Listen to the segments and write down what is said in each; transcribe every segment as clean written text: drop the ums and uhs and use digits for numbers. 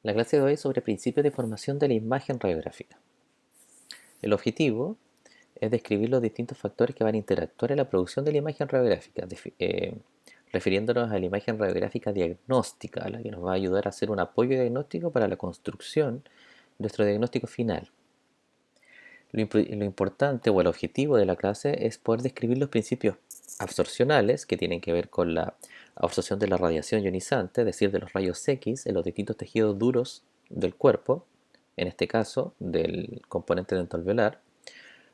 La clase de hoy es sobre principios de formación de la imagen radiográfica. El objetivo es describir los distintos factores que van a interactuar en la producción de la imagen radiográfica, refiriéndonos a la imagen radiográfica diagnóstica, la que nos va a ayudar a hacer un apoyo diagnóstico para la construcción de nuestro diagnóstico final. Lo importante o el objetivo de la clase es poder describir los principios absorcionales que tienen que ver con la absorción de la radiación ionizante, es decir, de los rayos X en los distintos tejidos duros del cuerpo, en este caso del componente dental-alveolar,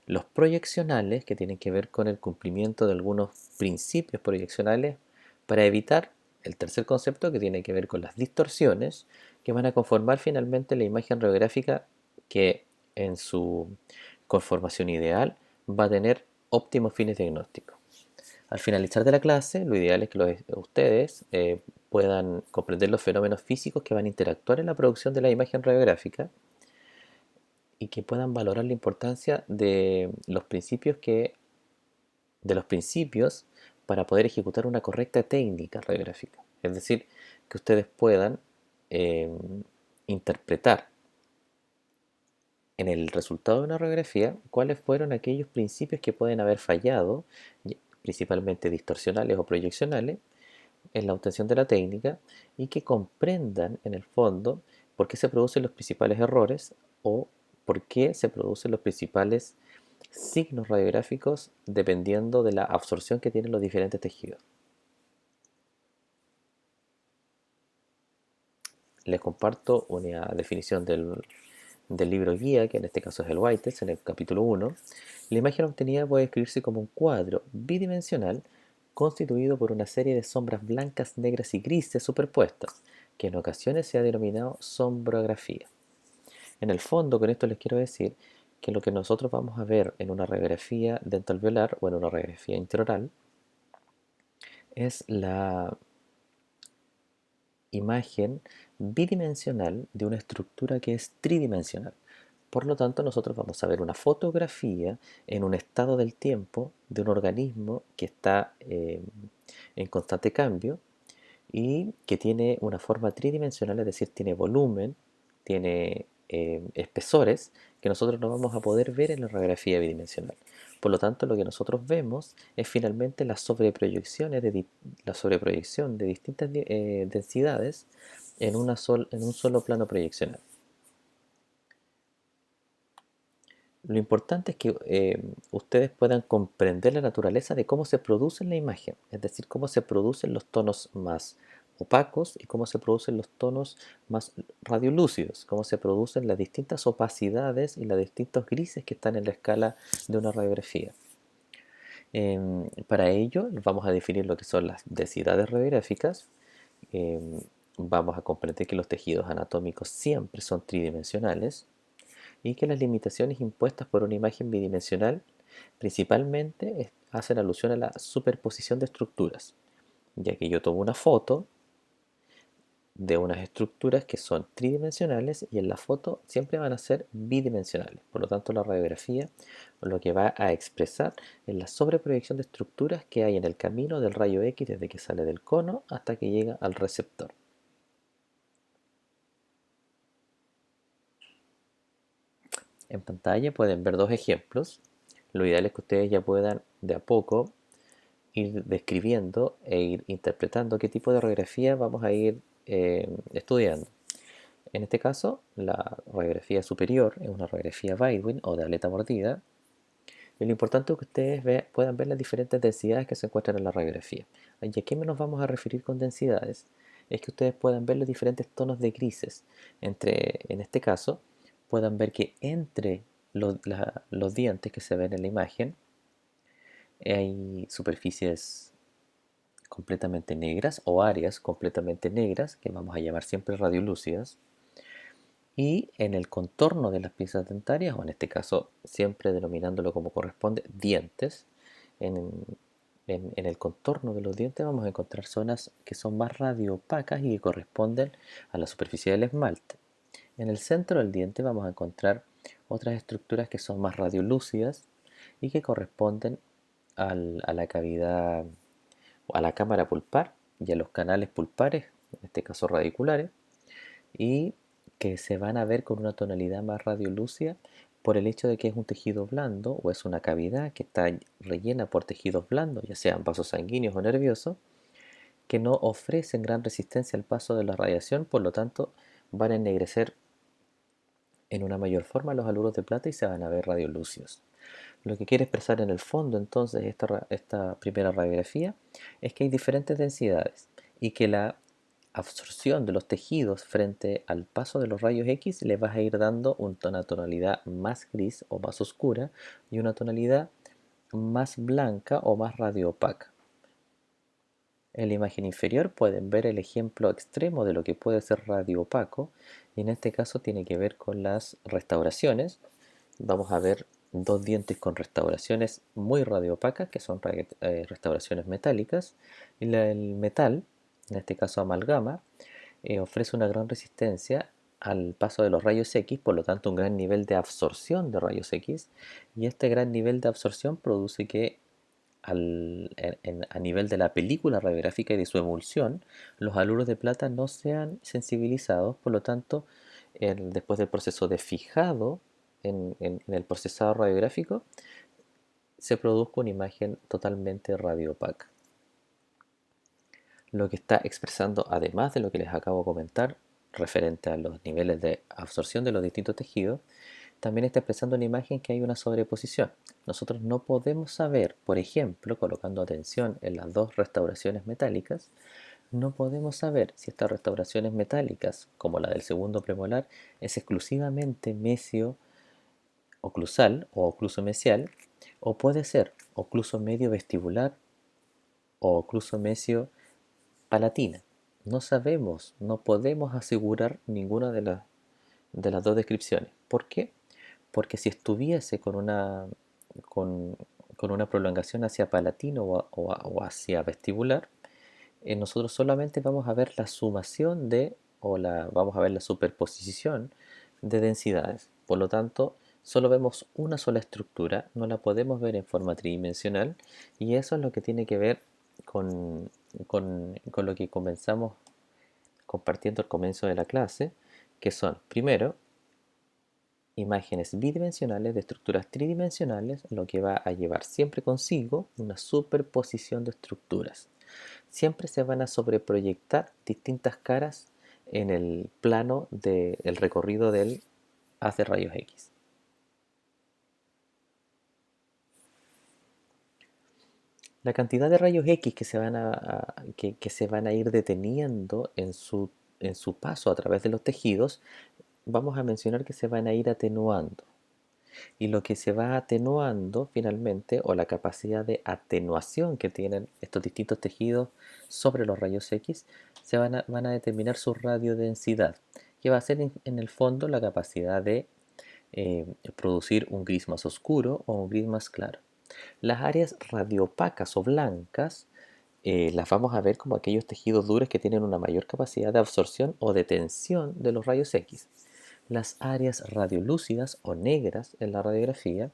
los proyeccionales que tienen que ver con el cumplimiento de algunos principios proyeccionales para evitar el tercer concepto que tiene que ver con las distorsiones que van a conformar finalmente la imagen radiográfica que en su conformación ideal va a tener óptimos fines diagnósticos. Al finalizar de la clase, lo ideal es que ustedes puedan comprender los fenómenos físicos que van a interactuar en la producción de la imagen radiográfica y que puedan valorar la importancia de los principios para poder ejecutar una correcta técnica radiográfica. Es decir, que ustedes puedan eh, interpretar en el resultado de una radiografía cuáles fueron aquellos principios que pueden haber fallado, principalmente distorsionales o proyeccionales, en la obtención de la técnica y que comprendan en el fondo por qué se producen los principales errores o por qué se producen los principales signos radiográficos dependiendo de la absorción que tienen los diferentes tejidos. Les comparto una definición del libro guía, que en este caso es el Whitehead, en el capítulo 1. La imagen obtenida puede describirse como un cuadro bidimensional constituido por una serie de sombras blancas, negras y grises superpuestas, que en ocasiones se ha denominado sombrografía. En el fondo, con esto les quiero decir que lo que nosotros vamos a ver en una radiografía dental-alveolar o en una radiografía intraoral es la imagen bidimensional de una estructura que es tridimensional. Por lo tanto, nosotros vamos a ver una fotografía en un estado del tiempo de un organismo que está en constante cambio y que tiene una forma tridimensional, es decir, tiene volumen, tiene espesores que nosotros no vamos a poder ver en la radiografía bidimensional. Por lo tanto, lo que nosotros vemos es finalmente la sobreproyección de distintas densidades en un solo plano proyeccional. Lo importante es que ustedes puedan comprender la naturaleza de cómo se produce la imagen, es decir, cómo se producen los tonos más opacos y cómo se producen los tonos más radiolúcidos, cómo se producen las distintas opacidades y los distintos grises que están en la escala de una radiografía. Para ello vamos a definir lo que son las densidades radiográficas, em, vamos a comprender que los tejidos anatómicos siempre son tridimensionales, y que las limitaciones impuestas por una imagen bidimensional principalmente hacen alusión a la superposición de estructuras, ya que yo tomo una foto de unas estructuras que son tridimensionales y en la foto siempre van a ser bidimensionales. Por lo tanto, la radiografía lo que va a expresar es la sobreproyección de estructuras que hay en el camino del rayo X desde que sale del cono hasta que llega al receptor. En pantalla pueden ver dos ejemplos. Lo ideal es que ustedes ya puedan de a poco ir describiendo e ir interpretando qué tipo de radiografía vamos a ir estudiando. En este caso, la radiografía superior es una radiografía Weitwin o de aleta mordida. Y lo importante es que ustedes puedan ver las diferentes densidades que se encuentran en la radiografía. ¿Y a qué nos vamos a referir con densidades? Es que ustedes puedan ver los diferentes tonos de grises. En este caso, puedan ver que entre los dientes que se ven en la imagen hay superficies completamente negras o áreas completamente negras que vamos a llamar siempre radiolúcidas, y en el contorno de las piezas dentarias, o en este caso siempre denominándolo como corresponde, dientes, en, en el contorno de los dientes vamos a encontrar zonas que son más radioopacas y que corresponden a la superficie del esmalte. En el centro del diente vamos a encontrar otras estructuras que son más radiolúcidas y que corresponden a la cavidad a la cámara pulpar y a los canales pulpares, en este caso radiculares, y que se van a ver con una tonalidad más radiolúcida por el hecho de que es un tejido blando o es una cavidad que está rellena por tejidos blandos, ya sean vasos sanguíneos o nerviosos, que no ofrecen gran resistencia al paso de la radiación, por lo tanto van a ennegrecer en una mayor forma los haluros de plata y se van a ver radiolúcidos. Lo que quiere expresar en el fondo entonces esta primera radiografía es que hay diferentes densidades y que la absorción de los tejidos frente al paso de los rayos X le vas a ir dando una tonalidad más gris o más oscura y una tonalidad más blanca o más radioopaca. En la imagen inferior pueden ver el ejemplo extremo de lo que puede ser radioopaco y en este caso tiene que ver con las restauraciones. Vamos a ver dos dientes con restauraciones muy radioopacas, que son restauraciones metálicas, y el metal, en este caso amalgama, ofrece una gran resistencia al paso de los rayos X, por lo tanto un gran nivel de absorción de rayos X, y este gran nivel de absorción produce que a nivel de la película radiográfica y de su emulsión, los haluros de plata no sean sensibilizados, por lo tanto, después del proceso de fijado en el procesador radiográfico, se produzca una imagen totalmente radioopaca. Lo que está expresando, además de lo que les acabo de comentar, referente a los niveles de absorción de los distintos tejidos, también está expresando una imagen que hay una sobreposición. Nosotros no podemos saber, por ejemplo, colocando atención en las dos restauraciones metálicas, no podemos saber si estas restauraciones metálicas, como la del segundo premolar, es exclusivamente mesio oclusal o ocluso mesial, o puede ser ocluso medio vestibular o ocluso mesio palatina. No sabemos, no podemos asegurar ninguna de las dos descripciones. ¿Por qué? Porque si estuviese con, con una prolongación hacia palatino o hacia vestibular, nosotros solamente vamos a ver la sumación vamos a ver la superposición de densidades. Por lo tanto, solo vemos una sola estructura, no la podemos ver en forma tridimensional y eso es lo que tiene que ver con, con lo que comenzamos compartiendo al comienzo de la clase, que son, primero, imágenes bidimensionales de estructuras tridimensionales, lo que va a llevar siempre consigo una superposición de estructuras. Siempre se van a sobreproyectar distintas caras en el plano del recorrido del haz de rayos X. La cantidad de rayos X que se van a ir deteniendo en su paso a través de los tejidos, vamos a mencionar que se van a ir atenuando. Y lo que se va atenuando finalmente, o la capacidad de atenuación que tienen estos distintos tejidos sobre los rayos X, van a determinar su radiodensidad, que va a ser en el fondo la capacidad de producir un gris más oscuro o un gris más claro. Las áreas radiopacas o blancas las vamos a ver como aquellos tejidos duros que tienen una mayor capacidad de absorción o de tensión de los rayos X. Las áreas radiolúcidas o negras en la radiografía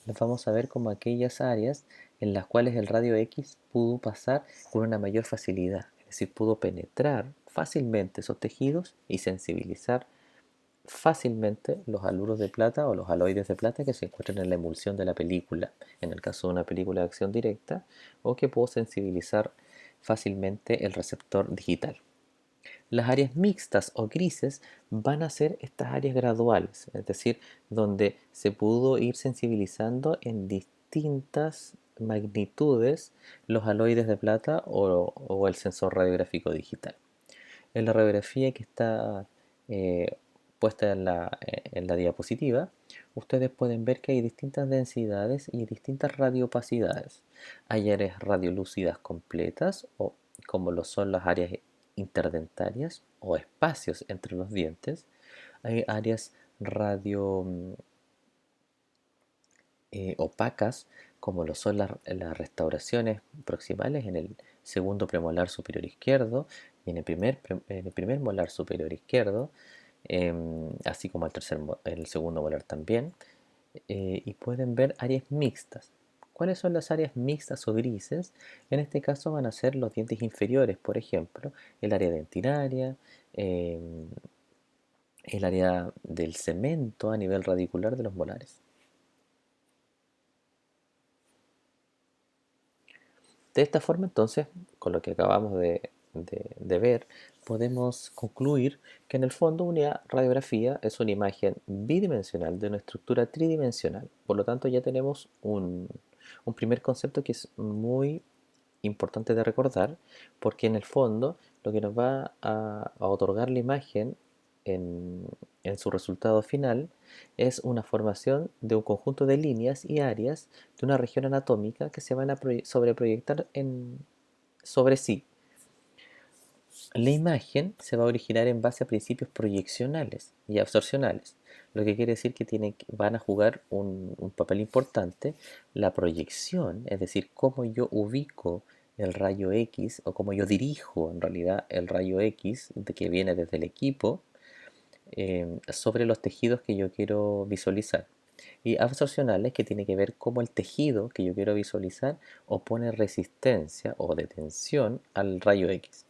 las vamos a ver como aquellas áreas en las cuales el radio X pudo pasar con una mayor facilidad, es decir, pudo penetrar fácilmente esos tejidos y sensibilizar fácilmente los haluros de plata o los haloides de plata que se encuentran en la emulsión de la película, en el caso de una película de acción directa, o que pudo sensibilizar fácilmente el receptor digital. Las áreas mixtas o grises van a ser estas áreas graduales, es decir, donde se pudo ir sensibilizando en distintas magnitudes los haloides de plata o el sensor radiográfico digital. En la radiografía que está puesta en la diapositiva, ustedes pueden ver que hay distintas densidades y distintas radiopacidades. Hay áreas radiolúcidas completas, o como lo son las áreas interdentarias o espacios entre los dientes. Hay áreas radio opacas, como lo son las restauraciones proximales en el segundo premolar superior izquierdo y en el primer molar superior izquierdo, así como el segundo molar también. Y pueden ver áreas mixtas. ¿Cuáles son las áreas mixtas o grises? En este caso van a ser los dientes inferiores, por ejemplo, el área dentinaria, em, el área del cemento a nivel radicular de los molares. De esta forma, entonces, con lo que acabamos de ver, podemos concluir que en el fondo una radiografía es una imagen bidimensional de una estructura tridimensional. Por lo tanto, ya tenemos un primer concepto que es muy importante de recordar, porque en el fondo lo que nos va a otorgar la imagen en, en su resultado final es una formación de un conjunto de líneas y áreas de una región anatómica que se van a sobreproyectar sobre sí. La imagen se va a originar en base a principios proyeccionales y absorcionales, lo que quiere decir que van a jugar un papel importante la proyección, es decir, cómo yo ubico el rayo X o cómo yo dirijo en realidad el rayo X que viene desde el equipo sobre los tejidos que yo quiero visualizar. Y absorcionales que tiene que ver cómo el tejido que yo quiero visualizar opone resistencia o de tensión al rayo X.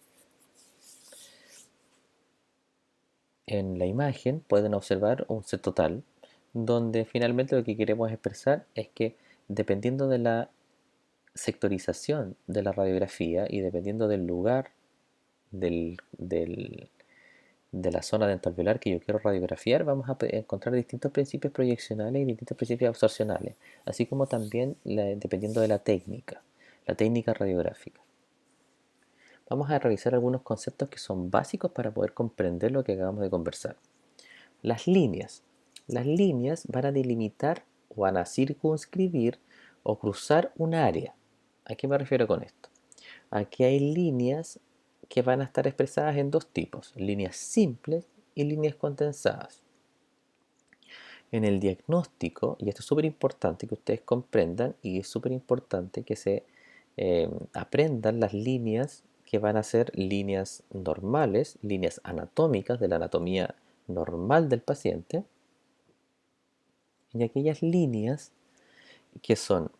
En la imagen pueden observar un set total donde finalmente lo que queremos expresar es que dependiendo de la sectorización de la radiografía y dependiendo del lugar de la zona dentalveolar que yo quiero radiografiar, vamos a encontrar distintos principios proyeccionales y distintos principios absorcionales, así como también dependiendo de la técnica radiográfica. Vamos a revisar algunos conceptos que son básicos para poder comprender lo que acabamos de conversar. Las líneas. Las líneas van a delimitar o van a circunscribir o cruzar un área. ¿A qué me refiero con esto? Aquí hay líneas que van a estar expresadas en dos tipos, líneas simples y líneas condensadas. En el diagnóstico, y esto es súper importante que ustedes comprendan y es súper importante que se aprendan las líneas que van a ser líneas normales, líneas anatómicas de la anatomía normal del paciente, y aquellas líneas que son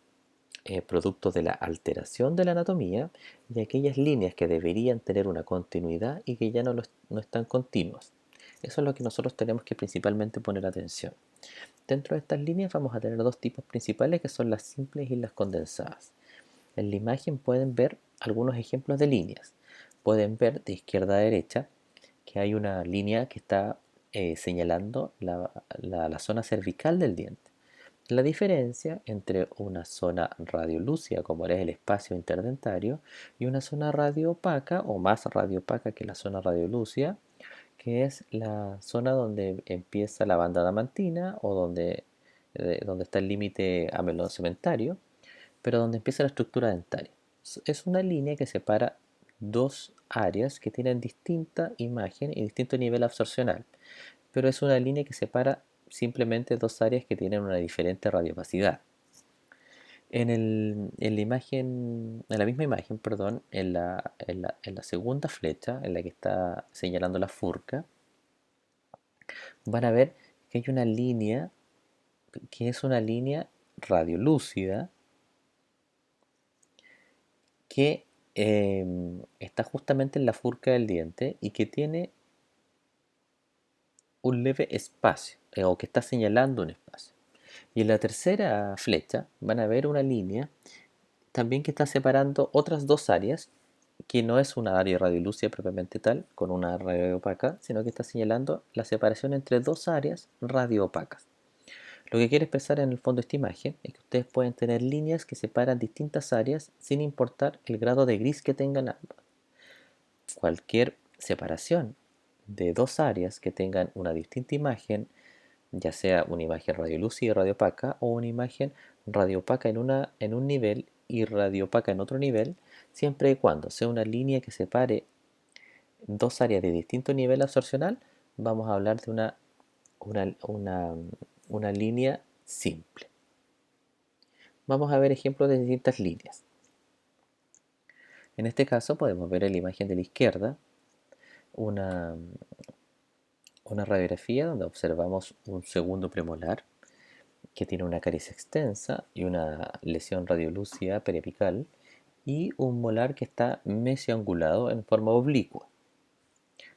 producto de la alteración de la anatomía y aquellas líneas que deberían tener una continuidad y que ya no están continuas. Eso es lo que nosotros tenemos que principalmente poner atención. Dentro de estas líneas vamos a tener dos tipos principales que son las simples y las condensadas. En la imagen pueden ver algunos ejemplos de líneas. Pueden ver de izquierda a derecha que hay una línea que está señalando la zona cervical del diente. La diferencia entre una zona radiolúcida, como es el espacio interdentario, y una zona radioopaca o más radioopaca que la zona radiolúcida, que es la zona donde empieza la banda adamantina o donde está el límite amelocementario, pero donde empieza la estructura dentaria. Es una línea que separa dos áreas que tienen distinta imagen y distinto nivel absorcional, pero es una línea que separa simplemente dos áreas que tienen una diferente radiopacidad. En la misma imagen, perdón, en la segunda flecha, en la que está señalando la furca, van a ver que hay una línea que es una línea radiolúcida que está justamente en la furca del diente y que tiene un leve espacio, o que está señalando un espacio. Y en la tercera flecha van a ver una línea también que está separando otras dos áreas, que no es una área radiolúcida propiamente tal, con una radio opaca, sino que está señalando la separación entre dos áreas radioopacas. Lo que quiere expresar en el fondo esta imagen es que ustedes pueden tener líneas que separan distintas áreas sin importar el grado de gris que tengan ambas. Cualquier separación de dos áreas que tengan una distinta imagen, ya sea una imagen radiolúcida y radiopaca o una imagen radiopaca en un nivel y radiopaca en otro nivel, siempre y cuando sea una línea que separe dos áreas de distinto nivel absorcional, vamos a hablar de una, una, una línea simple. Vamos a ver ejemplos de distintas líneas. En este caso podemos ver en la imagen de la izquierda una, una radiografía donde observamos un segundo premolar que tiene una caries extensa y una lesión radiolúcida periapical y un molar que está mesioangulado en forma oblicua.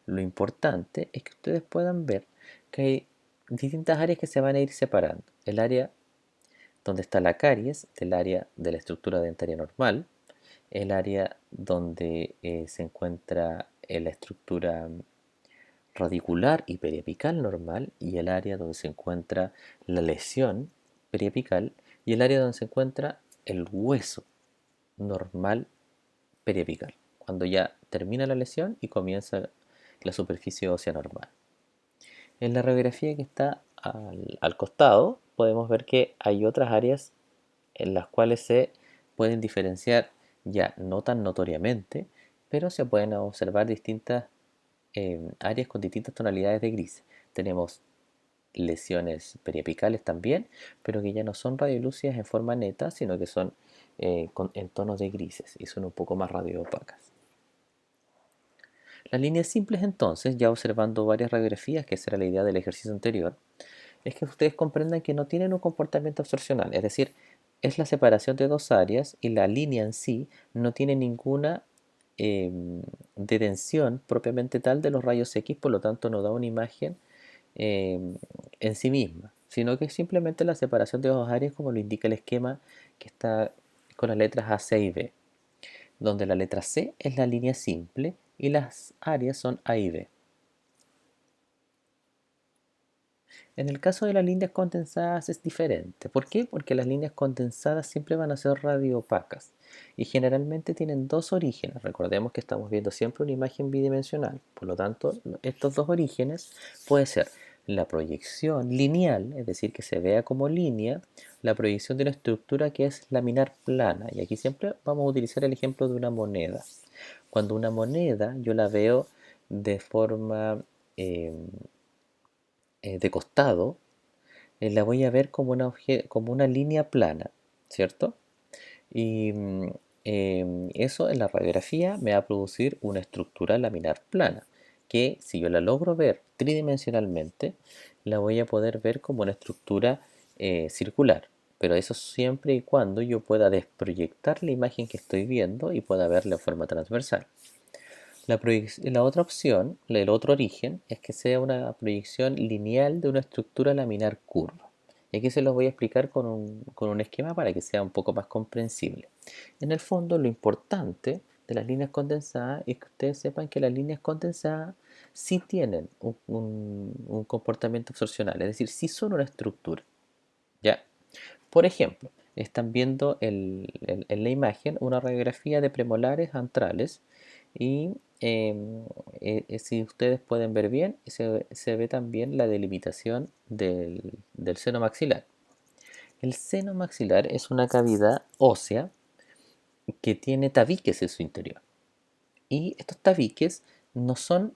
Lo importante es que ustedes puedan ver que hay distintas áreas que se van a ir separando. El área donde está la caries, del área de la estructura dentaria normal, el área donde se encuentra la estructura radicular y periapical normal y el área donde se encuentra la lesión periapical y el área donde se encuentra el hueso normal periapical, cuando ya termina la lesión y comienza la superficie ósea normal. En la radiografía que está al costado podemos ver que hay otras áreas en las cuales se pueden diferenciar ya no tan notoriamente, pero se pueden observar distintas áreas con distintas tonalidades de gris. Tenemos lesiones periapicales también, pero que ya no son radiolúcidas en forma neta, sino que son en tonos de grises y son un poco más radioopacas. Las líneas simples entonces, ya observando varias radiografías, que esa era la idea del ejercicio anterior, es que ustedes comprendan que no tienen un comportamiento absorcional, es decir, es la separación de dos áreas y la línea en sí no tiene ninguna detención propiamente tal de los rayos X, por lo tanto no da una imagen en sí misma, sino que es simplemente la separación de dos áreas como lo indica el esquema que está con las letras A, C y B, donde la letra C es la línea simple y las áreas son A y B. En el caso de las líneas condensadas es diferente. ¿Por qué? Porque las líneas condensadas siempre van a ser radioopacas y generalmente tienen dos orígenes. Recordemos que estamos viendo siempre una imagen bidimensional. Por lo tanto, estos dos orígenes puede ser la proyección lineal, es decir, que se vea como línea, la proyección de una estructura que es laminar plana. Y aquí siempre vamos a utilizar el ejemplo de una moneda. Cuando una moneda yo la veo de forma eh, de costado, la voy a ver como una línea plana, ¿cierto? Y eso en la radiografía me va a producir una estructura laminar plana, que si yo la logro ver tridimensionalmente, la voy a poder ver como una estructura circular. Pero eso siempre y cuando yo pueda desproyectar la imagen que estoy viendo y pueda verla en forma transversal. La otra opción, el otro origen, es que sea una proyección lineal de una estructura laminar curva. Y aquí se los voy a explicar con un esquema para que sea un poco más comprensible. En el fondo, lo importante de las líneas condensadas es que ustedes sepan que las líneas condensadas sí tienen un comportamiento absorcional, es decir, sí son una estructura. ¿Ya? Por ejemplo, están viendo en la imagen una radiografía de premolares antrales y si ustedes pueden ver bien, se ve también la delimitación del seno maxilar. El seno maxilar es una cavidad ósea que tiene tabiques en su interior. Y estos tabiques no son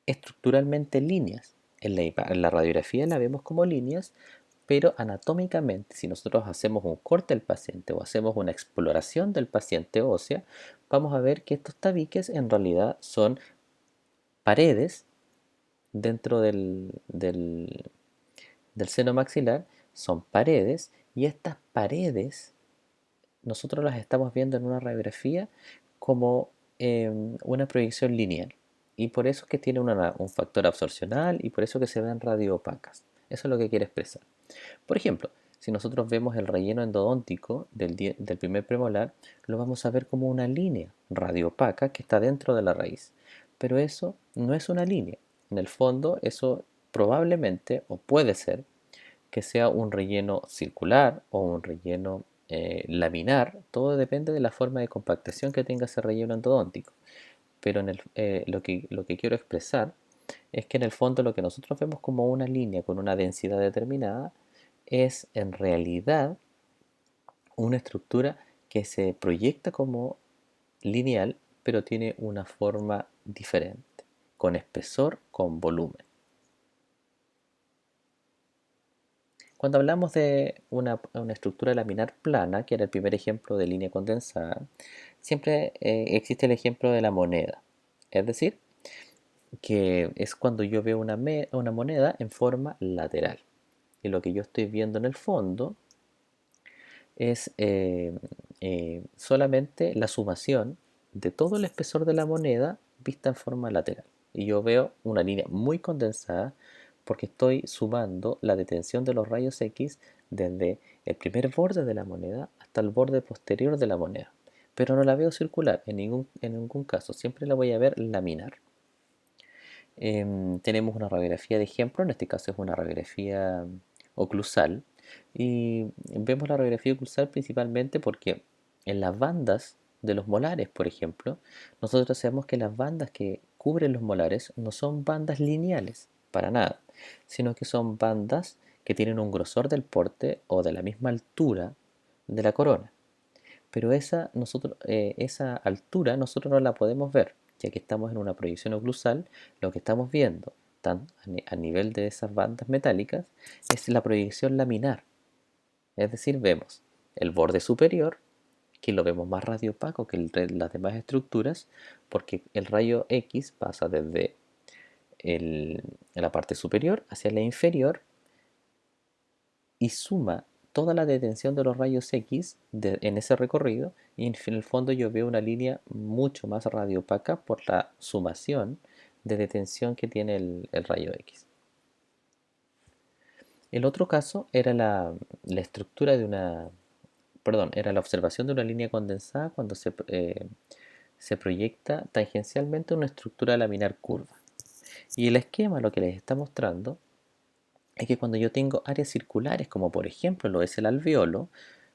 estructuralmente líneas. En la radiografía la vemos como líneas, pero anatómicamente, si nosotros hacemos un corte del paciente o hacemos una exploración del paciente ósea, vamos a ver que estos tabiques en realidad son paredes dentro del seno maxilar, son paredes y estas paredes nosotros las estamos viendo en una radiografía como una proyección lineal. Y por eso es que tiene un factor absorcional y por eso que se ven radioopacas. Eso es lo que quiere expresar. Por ejemplo, si nosotros vemos el relleno endodóntico del primer premolar, lo vamos a ver como una línea radiopaca que está dentro de la raíz. Pero eso no es una línea. En el fondo, eso probablemente o puede ser que sea un relleno circular o un relleno laminar. Todo depende de la forma de compactación que tenga ese relleno endodóntico. Pero lo que quiero expresar es que en el fondo lo que nosotros vemos como una línea con una densidad determinada es en realidad una estructura que se proyecta como lineal, pero tiene una forma diferente, con espesor, con volumen. Cuando hablamos de una estructura laminar plana, que era el primer ejemplo de línea condensada, siempre existe el ejemplo de la moneda. Es decir, que es cuando yo veo una moneda en forma lateral. Y lo que yo estoy viendo en el fondo es solamente la sumación de todo el espesor de la moneda vista en forma lateral. y yo veo una línea muy condensada porque estoy sumando la detención de los rayos X desde el primer borde de la moneda hasta el borde posterior de la moneda. Pero no la veo circular en ningún caso, siempre la voy a ver laminar. Tenemos una radiografía de ejemplo, en este caso es una radiografía oclusal, y vemos la radiografía oclusal principalmente porque en las bandas de los molares, por ejemplo, nosotros sabemos que las bandas que cubren los molares no son bandas lineales, para nada, sino que son bandas que tienen un grosor del porte o de la misma altura de la corona. Pero esa altura nosotros no la podemos ver, ya que estamos en una proyección oclusal. Lo que estamos viendo a nivel de esas bandas metálicas es la proyección laminar. Es decir, vemos el borde superior, que lo vemos más radiopaco que las demás estructuras, porque el rayo X pasa desde la parte superior hacia la inferior y suma toda la detención de los rayos X en ese recorrido, y en el fondo yo veo una línea mucho más radiopaca por la sumación de detención que tiene el rayo X. El otro caso era la estructura de una, perdón, era la observación de una línea condensada cuando se proyecta tangencialmente una estructura laminar curva. Y el esquema lo que les está mostrando es que cuando yo tengo áreas circulares, como por ejemplo lo es el alveolo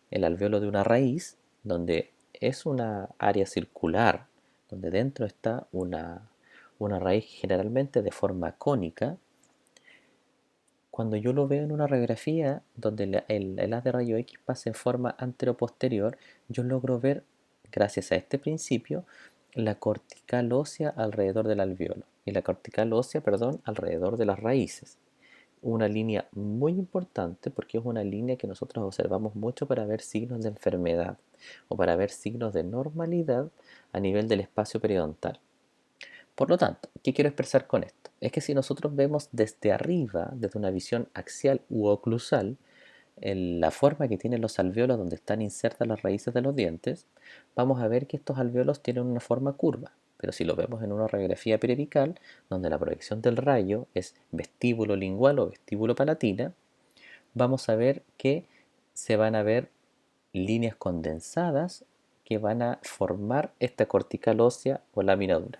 de una raíz, donde es una área circular, donde dentro está una raíz generalmente de forma cónica. Cuando yo lo veo en una radiografía donde el haz de rayo X pasa en forma anteroposterior, yo logro ver, gracias a este principio, la cortical ósea alrededor del alveolo y la cortical ósea, perdón, alrededor de las raíces. Una línea muy importante porque es una línea que nosotros observamos mucho para ver signos de enfermedad o para ver signos de normalidad a nivel del espacio periodontal. Por lo tanto, ¿qué quiero expresar con esto? Es que si nosotros vemos desde arriba, desde una visión axial u oclusal, la forma que tienen los alveolos donde están insertas las raíces de los dientes, vamos a ver que estos alveolos tienen una forma curva. Pero si lo vemos en una radiografía periapical, donde la proyección del rayo es vestíbulo lingual o vestíbulo palatina, vamos a ver que se van a ver líneas condensadas que van a formar esta cortical ósea o lámina dura.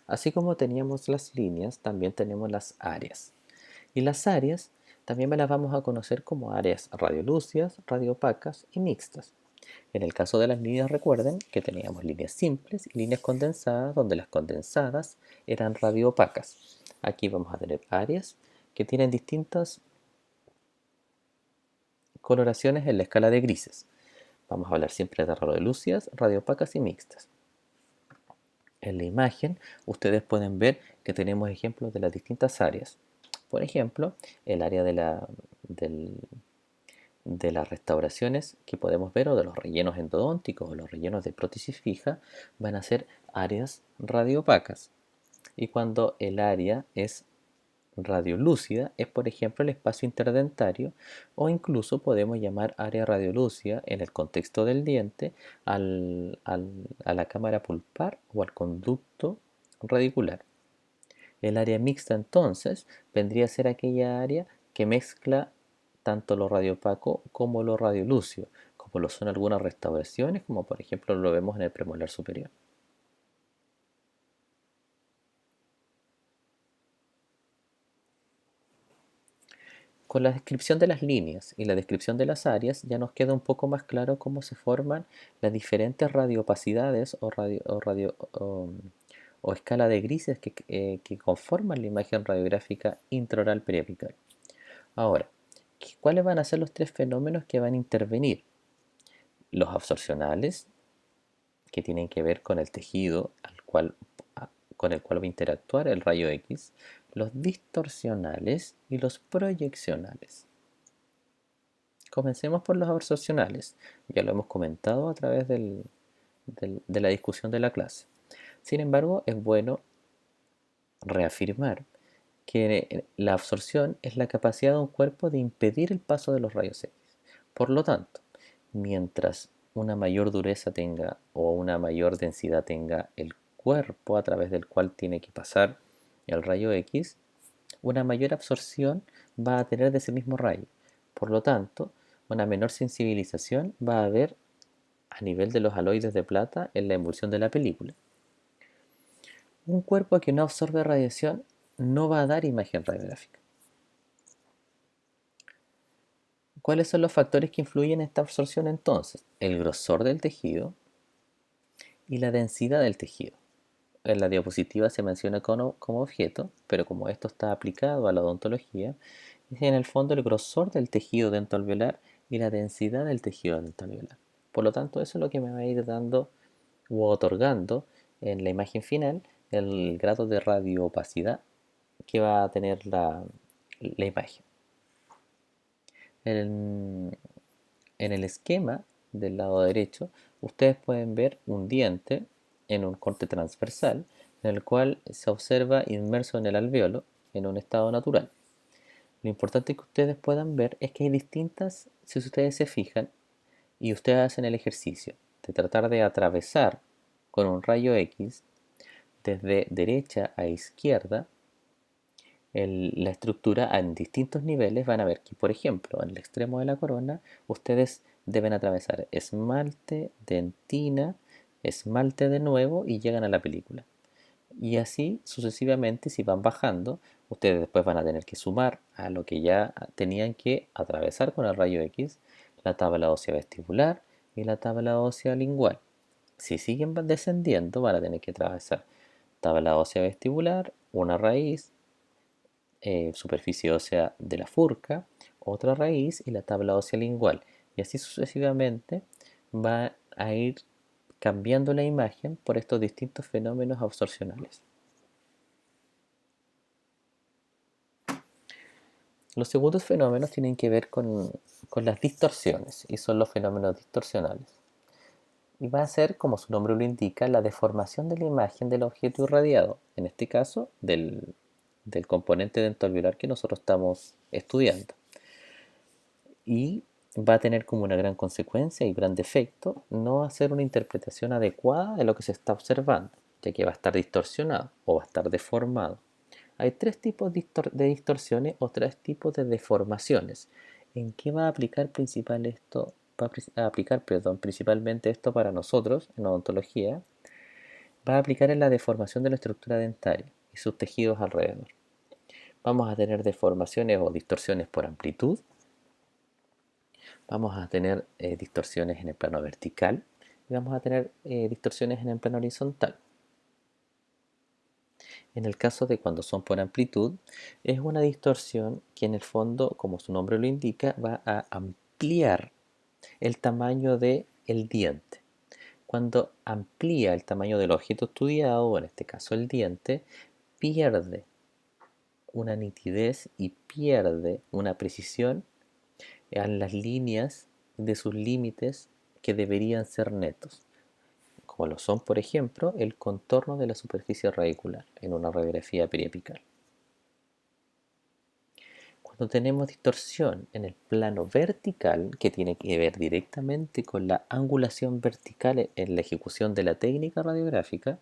Así como teníamos las líneas, también tenemos las áreas. Y las áreas también me las vamos a conocer como áreas radiolúcidas, radiopacas y mixtas. En el caso de las líneas, recuerden que teníamos líneas simples y líneas condensadas, donde las condensadas eran radiopacas. Aquí vamos a tener áreas que tienen distintas coloraciones en la escala de grises. Vamos a hablar siempre de radiolúcidas, radiopacas y mixtas. En la imagen ustedes pueden ver que tenemos ejemplos de las distintas áreas. Por ejemplo, el área de las restauraciones que podemos ver, o de los rellenos endodónticos o los rellenos de prótesis fija, van a ser áreas radiopacas. Y cuando el área es radiolúcida es, por ejemplo, el espacio interdentario, o incluso podemos llamar área radiolúcida en el contexto del diente a la cámara pulpar o al conducto radicular. El área mixta entonces vendría a ser aquella área que mezcla tanto lo radiopaco como lo radiolúcido, como lo son algunas restauraciones, como por ejemplo lo vemos en el premolar superior. Con la descripción de las líneas y la descripción de las áreas ya nos queda un poco más claro cómo se forman las diferentes radiopacidades o escala de grises que conforman la imagen radiográfica intraoral periapical. Ahora, ¿cuáles van a ser los tres fenómenos que van a intervenir? Los absorcionales, que tienen que ver con el tejido con el cual va a interactuar el rayo X, los distorsionales y los proyeccionales. Comencemos por los absorcionales, ya lo hemos comentado a través de la discusión de la clase. Sin embargo, es bueno reafirmar que la absorción es la capacidad de un cuerpo de impedir el paso de los rayos X. Por lo tanto, mientras una mayor dureza tenga o una mayor densidad tenga el cuerpo a través del cual tiene que pasar el rayo X, una mayor absorción va a tener de ese mismo rayo. Por lo tanto, una menor sensibilización va a haber a nivel de los haloides de plata en la emulsión de la película. Un cuerpo que no absorbe radiación no va a dar imagen radiográfica. ¿Cuáles son los factores que influyen en esta absorción entonces? El grosor del tejido y la densidad del tejido. En la diapositiva se menciona como objeto, pero como esto está aplicado a la odontología, es en el fondo el grosor del tejido dentoalveolar y la densidad del tejido dentoalveolar. Por lo tanto, eso es lo que me va a ir dando u otorgando en la imagen final el grado de radioopacidad que va a tener la imagen. En el esquema del lado derecho, ustedes pueden ver un diente en un corte transversal, en el cual se observa inmerso en el alveolo en un estado natural. Lo importante que ustedes puedan ver es que hay distintas, si ustedes se fijan y ustedes hacen el ejercicio de tratar de atravesar con un rayo X desde derecha a izquierda la estructura en distintos niveles, van a ver que, por ejemplo, en el extremo de la corona, ustedes deben atravesar esmalte, dentina, esmalte de nuevo y llegan a la película. Y así sucesivamente, si van bajando, ustedes después van a tener que sumar a lo que ya tenían que atravesar con el rayo X, la tabla ósea vestibular y la tabla ósea lingual. Si siguen descendiendo, van a tener que atravesar tabla ósea vestibular, una raíz, superficie ósea de la furca, otra raíz y la tabla ósea lingual. Y así sucesivamente va a ir cambiando la imagen por estos distintos fenómenos absorcionales. Los segundos fenómenos tienen que ver con las distorsiones y son los fenómenos distorsionales. Y va a ser, como su nombre lo indica, la deformación de la imagen del objeto irradiado, en este caso del componente dentoalveolar que nosotros estamos estudiando. Y va a tener como una gran consecuencia y gran defecto no hacer una interpretación adecuada de lo que se está observando, ya que va a estar distorsionado o va a estar deformado. Hay tres tipos de distorsiones o tres tipos de deformaciones. ¿En qué va a aplicar principalmente esto para nosotros en odontología? Va a aplicar en la deformación de la estructura dentaria y sus tejidos alrededor. Vamos a tener deformaciones o distorsiones por amplitud. Vamos a tener distorsiones en el plano vertical y vamos a tener distorsiones en el plano horizontal. En el caso de cuando son por amplitud, es una distorsión que en el fondo, como su nombre lo indica, va a ampliar el tamaño del diente. Cuando amplía el tamaño del objeto estudiado, o en este caso el diente, pierde una nitidez y pierde una precisión en las líneas de sus límites que deberían ser netos, como lo son, por ejemplo, el contorno de la superficie radicular en una radiografía periapical. Cuando tenemos distorsión en el plano vertical, que tiene que ver directamente con la angulación vertical en la ejecución de la técnica radiográfica,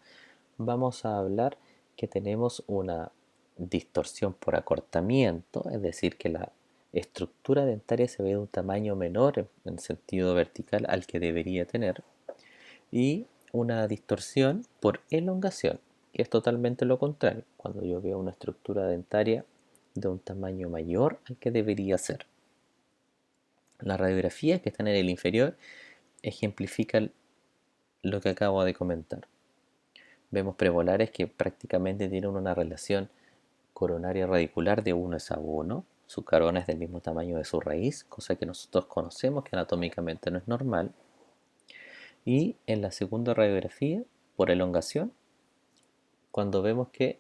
vamos a hablar que tenemos una distorsión por acortamiento, es decir, que la estructura dentaria se ve de un tamaño menor en sentido vertical al que debería tener, y una distorsión por elongación, que es totalmente lo contrario, cuando yo veo una estructura dentaria de un tamaño mayor al que debería ser. Las radiografías que están en el inferior ejemplifican lo que acabo de comentar. Vemos premolares que prácticamente tienen una relación coronaria radicular de 1:1. Su corona es del mismo tamaño de su raíz, cosa que nosotros conocemos que anatómicamente no es normal. Y en la segunda radiografía, por elongación, cuando vemos que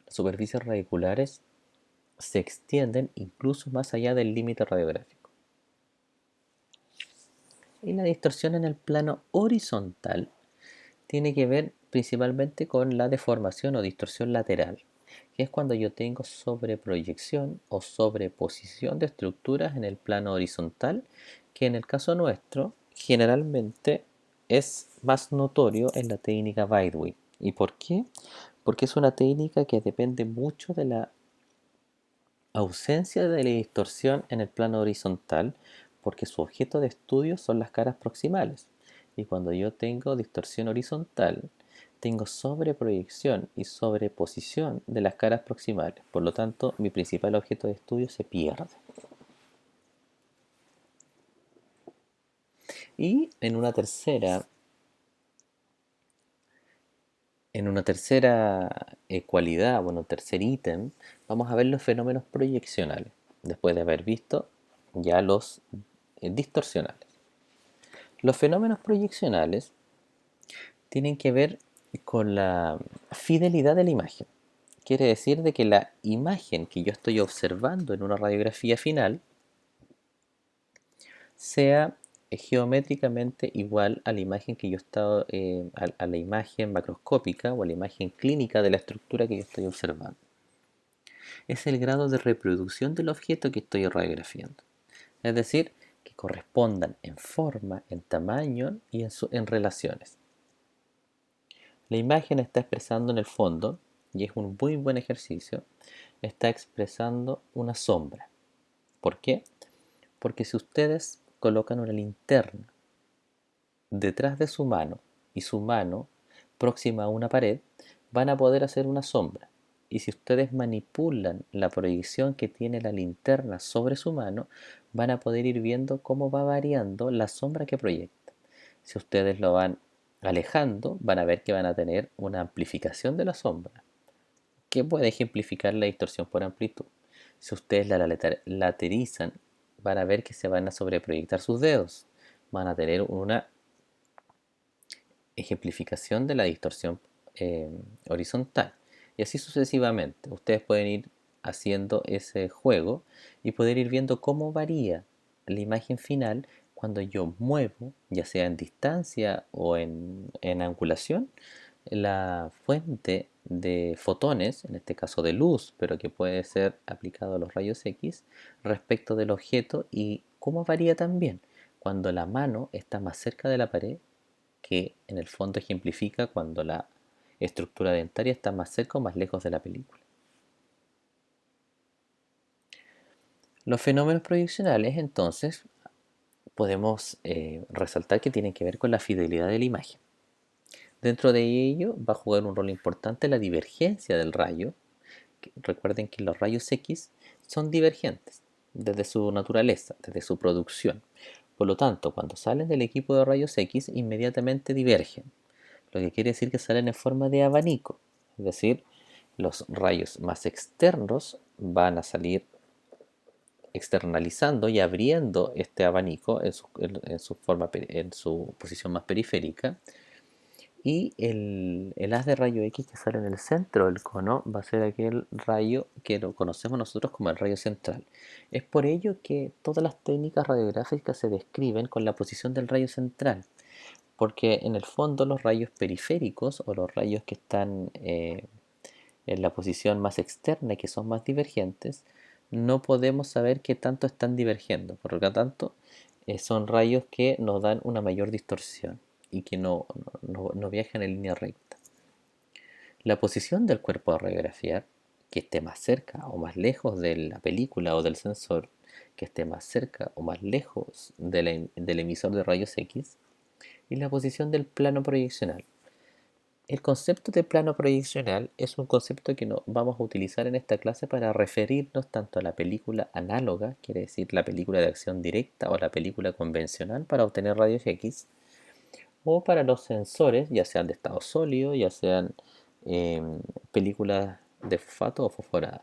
las superficies radiculares se extienden incluso más allá del límite radiográfico. Y la distorsión en el plano horizontal tiene que ver principalmente con la deformación o distorsión lateral. que es cuando yo tengo sobreproyección o sobreposición de estructuras en el plano horizontal, que en el caso nuestro generalmente es más notorio en la técnica Baldwin. ¿Y por qué? Porque es una técnica que depende mucho de la ausencia de la distorsión en el plano horizontal, porque su objeto de estudio son las caras proximales. Y cuando yo tengo distorsión horizontal, tengo sobreproyección y sobreposición de las caras proximales. Por lo tanto, mi principal objeto de estudio se pierde. Y en una tercera cualidad, bueno, tercer ítem, vamos a ver los fenómenos proyeccionales, después de haber visto ya los distorsionales. Los fenómenos proyeccionales tienen que ver con la fidelidad de la imagen. Quiere decir de que la imagen que yo estoy observando en una radiografía final sea geométricamente igual a la imagen que yo estaba, a la imagen macroscópica o a la imagen clínica de la estructura que yo estoy observando. Es el grado de reproducción del objeto que estoy radiografiando. Es decir, que correspondan en forma, en tamaño y en relaciones. La imagen está expresando en el fondo, y es un muy buen ejercicio, está expresando una sombra. ¿Por qué? Porque si ustedes colocan una linterna detrás de su mano y su mano próxima a una pared, van a poder hacer una sombra. Y si ustedes manipulan la proyección que tiene la linterna sobre su mano, van a poder ir viendo cómo va variando la sombra que proyecta. Si ustedes lo van alejando, van a ver que van a tener una amplificación de la sombra, que puede ejemplificar la distorsión por amplitud. Si ustedes la laterizan, van a ver que se van a sobreproyectar sus dedos. Van a tener una ejemplificación de la distorsión eh, horizontal. Y así sucesivamente. Ustedes pueden ir haciendo ese juego y poder ir viendo cómo varía la imagen final cuando yo muevo, ya sea en distancia o en angulación, la fuente de fotones, en este caso de luz, pero que puede ser aplicado a los rayos X, respecto del objeto y cómo varía también cuando la mano está más cerca de la pared, que en el fondo ejemplifica cuando la estructura dentaria está más cerca o más lejos de la película. Los fenómenos proyeccionales, entonces, podemos resaltar que tienen que ver con la fidelidad de la imagen. Dentro de ello va a jugar un rol importante la divergencia del rayo. Recuerden que los rayos X son divergentes desde su naturaleza, desde su producción. Por lo tanto, cuando salen del equipo de rayos X, inmediatamente divergen, lo que quiere decir que salen en forma de abanico, es decir, los rayos más externos van a salir externalizando y abriendo este abanico en su posición más periférica, y el haz de rayo X que sale en el centro del cono va a ser aquel rayo que lo conocemos nosotros como el rayo central. Es por ello que todas las técnicas radiográficas se describen con la posición del rayo central, porque en el fondo los rayos periféricos o los rayos que están en la posición más externa y que son más divergentes, no podemos saber qué tanto están divergiendo. Por lo tanto, son rayos que nos dan una mayor distorsión y que no viajan en línea recta. La posición del cuerpo a radiografiar, que esté más cerca o más lejos de la película o del sensor, que esté más cerca o más lejos del emisor de rayos X, y la posición del plano proyeccional. El concepto de plano proyeccional es un concepto que vamos a utilizar en esta clase para referirnos tanto a la película análoga, quiere decir la película de acción directa o la película convencional para obtener rayos X, o para los sensores, ya sean de estado sólido, ya sean eh, películas de fosfato o fosforadas.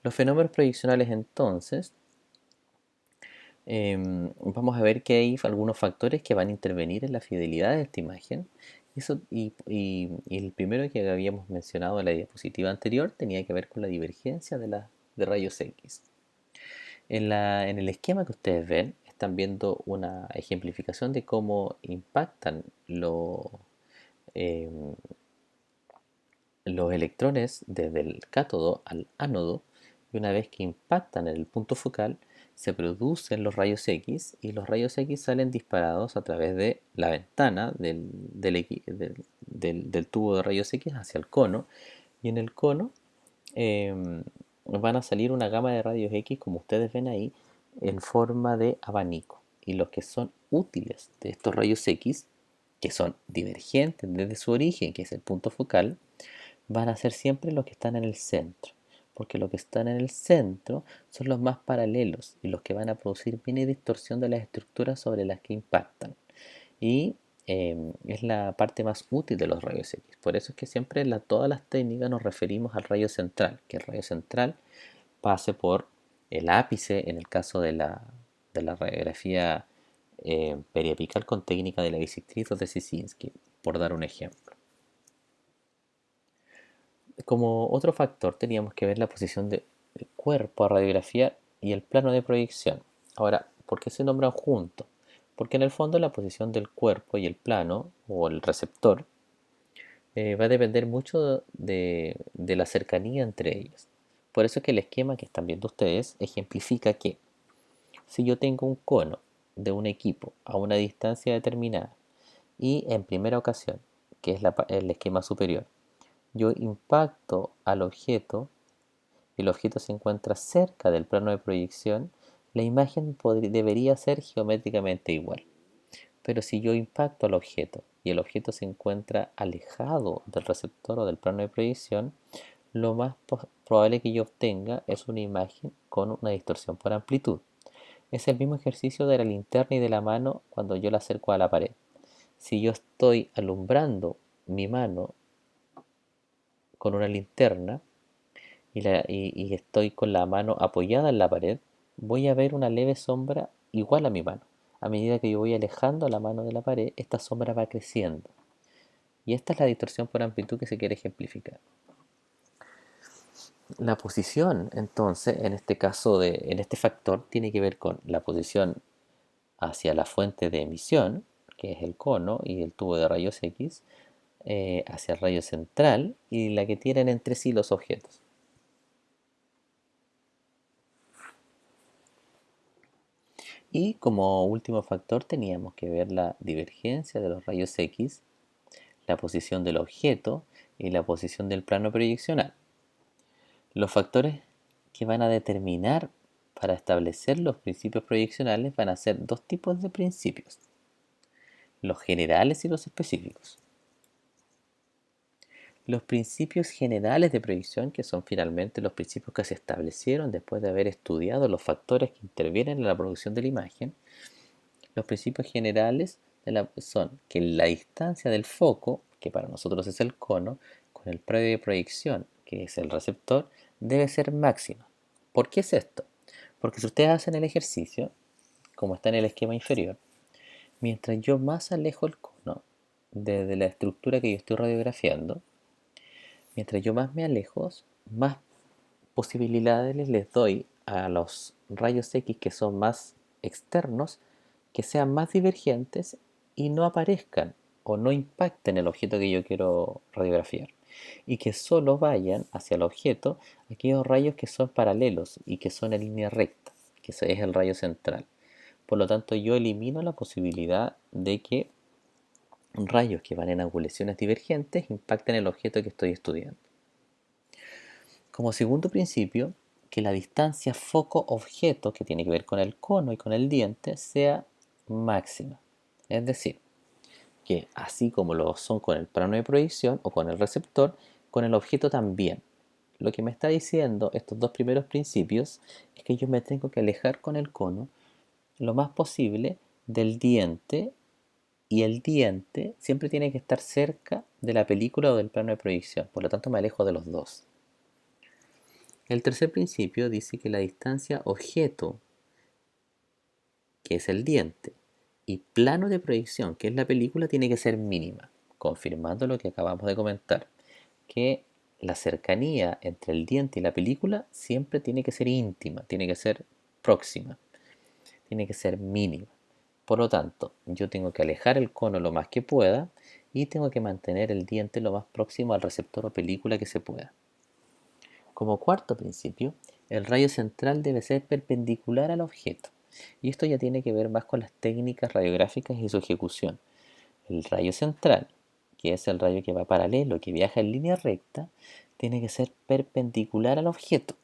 Los fenómenos proyeccionales entonces, vamos a ver que hay algunos factores que van a intervenir en la fidelidad de esta imagen. Y el primero que habíamos mencionado en la diapositiva anterior tenía que ver con la divergencia de rayos X. En el esquema que ustedes ven, están viendo una ejemplificación de cómo impactan em, los electrones desde el cátodo al ánodo, y una vez que impactan en el punto focal, se producen los rayos X, y los rayos X salen disparados a través de la ventana del tubo de rayos X hacia el cono, y en el cono van a salir una gama de rayos X, como ustedes ven ahí, en forma de abanico. Y los que son útiles de estos rayos X, que son divergentes desde su origen, que es el punto focal, van a ser siempre los que están en el centro, porque los que están en el centro son los más paralelos y los que van a producir mini distorsión de las estructuras sobre las que impactan. Y es la parte más útil de los rayos X. Por eso es que siempre en todas las técnicas nos referimos al rayo central, que el rayo central pase por el ápice en el caso de la radiografía periapical con técnica de la bisectriz o de Szysinski, por dar un ejemplo. Como otro factor teníamos que ver la posición del cuerpo a radiografiar y el plano de proyección. Ahora, ¿por qué se nombran juntos? Porque en el fondo la posición del cuerpo y el plano o el receptor va a depender mucho de la cercanía entre ellos. Por eso es que el esquema que están viendo ustedes ejemplifica que si yo tengo un cono de un equipo a una distancia determinada y en primera ocasión, que es el esquema superior, yo impacto al objeto y el objeto se encuentra cerca del plano de proyección, la imagen debería ser geométricamente igual. Pero si yo impacto al objeto y el objeto se encuentra alejado del receptor o del plano de proyección, lo más probable que yo obtenga es una imagen con una distorsión por amplitud. Es el mismo ejercicio de la linterna y de la mano cuando yo la acerco a la pared. Si yo estoy alumbrando mi mano con una linterna y estoy con la mano apoyada en la pared, voy a ver una leve sombra igual a mi mano. A medida que yo voy alejando la mano de la pared, esta sombra va creciendo. Y esta es la distorsión por amplitud que se quiere ejemplificar. La posición, entonces, en este caso, en este factor, tiene que ver con la posición hacia la fuente de emisión, que es el cono y el tubo de rayos X, hacia el rayo central y la que tienen entre sí los objetos. Y como último factor teníamos que ver la divergencia de los rayos X, la posición del objeto y la posición del plano proyeccional. Los factores que van a determinar para establecer los principios proyeccionales van a ser dos tipos de principios: los generales y los específicos. Los principios generales de proyección, que son finalmente los principios que se establecieron después de haber estudiado los factores que intervienen en la producción de la imagen, los principios generales son que la distancia del foco, que para nosotros es el cono, con el predio de proyección, que es el receptor, debe ser máxima. ¿Por qué es esto? Porque si ustedes hacen el ejercicio, como está en el esquema inferior, mientras yo más alejo el cono desde la estructura que yo estoy radiografiando, mientras yo más me alejo, más posibilidades les doy a los rayos X que son más externos, que sean más divergentes y no aparezcan o no impacten el objeto que yo quiero radiografiar, y que solo vayan hacia el objeto aquellos rayos que son paralelos y que son en línea recta, que ese es el rayo central. Por lo tanto, yo elimino la posibilidad de que rayos que van en angulaciones divergentes impacten el objeto que estoy estudiando. Como segundo principio, que la distancia foco-objeto, que tiene que ver con el cono y con el diente, sea máxima. Es decir, que así como lo son con el plano de proyección o con el receptor, con el objeto también. Lo que me está diciendo estos dos primeros principios es que yo me tengo que alejar con el cono lo más posible del diente, y el diente siempre tiene que estar cerca de la película o del plano de proyección. Por lo tanto, me alejo de los dos. El tercer principio dice que la distancia objeto, que es el diente, y plano de proyección, que es la película, tiene que ser mínima, confirmando lo que acabamos de comentar, que la cercanía entre el diente y la película siempre tiene que ser íntima, tiene que ser próxima, tiene que ser mínima. Por lo tanto, yo tengo que alejar el cono lo más que pueda y tengo que mantener el diente lo más próximo al receptor o película que se pueda. Como cuarto principio, el rayo central debe ser perpendicular al objeto. Y esto ya tiene que ver más con las técnicas radiográficas y su ejecución. El rayo central, que es el rayo que va paralelo, que viaja en línea recta, tiene que ser perpendicular al objeto.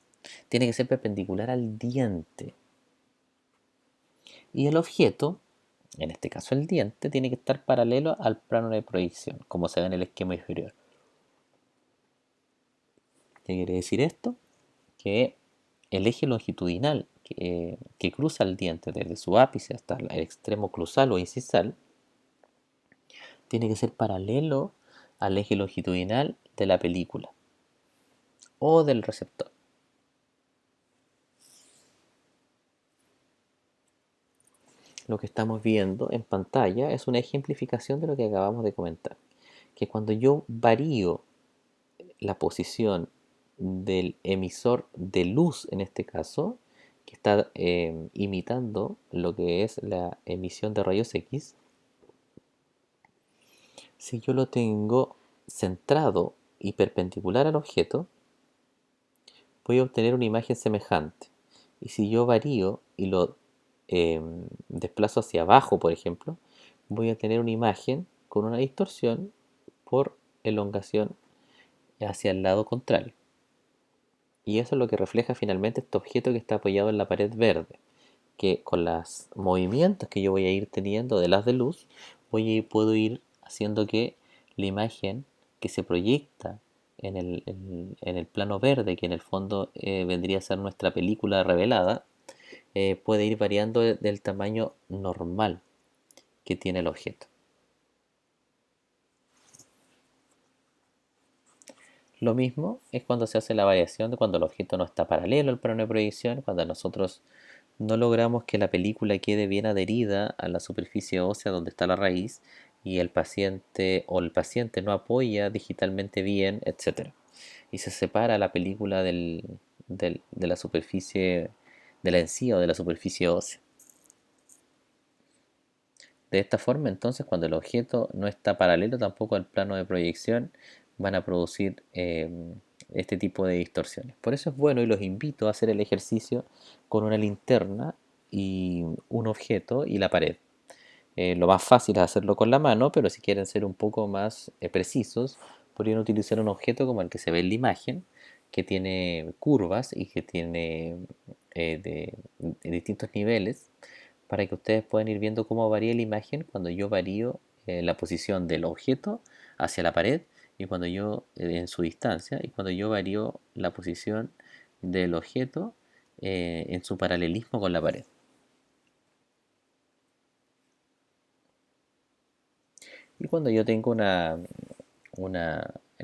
Tiene que ser perpendicular al diente. Y el objeto, en este caso el diente, tiene que estar paralelo al plano de proyección, como se ve en el esquema inferior. ¿Qué quiere decir esto? Que el eje longitudinal que cruza el diente desde su ápice hasta el extremo cruzal o incisal tiene que ser paralelo al eje longitudinal de la película o del receptor. Lo que estamos viendo en pantalla es una ejemplificación de lo que acabamos de comentar, que cuando yo varío la posición del emisor de luz, en este caso, que está imitando lo que es la emisión de rayos X, si yo lo tengo centrado y perpendicular al objeto, voy a obtener una imagen semejante. Y si yo varío y lo desplazo hacia abajo, por ejemplo, voy a tener una imagen con una distorsión por elongación hacia el lado contrario. Y eso es lo que refleja finalmente este objeto que está apoyado en la pared verde, que con los movimientos que yo voy a ir teniendo de las de luz, puedo ir haciendo que la imagen que se proyecta en el plano verde, que en el fondo vendría a ser nuestra película revelada, puede ir variando del tamaño normal que tiene el objeto. Lo mismo es cuando se hace la variación de cuando el objeto no está paralelo al plano de proyección, cuando nosotros no logramos que la película quede bien adherida a la superficie ósea donde está la raíz y el paciente no apoya digitalmente bien, etcétera. Y se separa la película de la superficie de la encía o de la superficie ósea. De esta forma, entonces, cuando el objeto no está paralelo tampoco al plano de proyección, van a producir este tipo de distorsiones. Por eso es bueno y los invito a hacer el ejercicio con una linterna y un objeto y la pared. Lo más fácil es hacerlo con la mano, pero si quieren ser un poco más precisos, podrían utilizar un objeto como el que se ve en la imagen, que tiene curvas y que tiene de distintos niveles, para que ustedes puedan ir viendo cómo varía la imagen cuando yo varío la posición del objeto hacia la pared y cuando yo en su distancia y cuando yo varío la posición del objeto en su paralelismo con la pared. Y cuando yo tengo en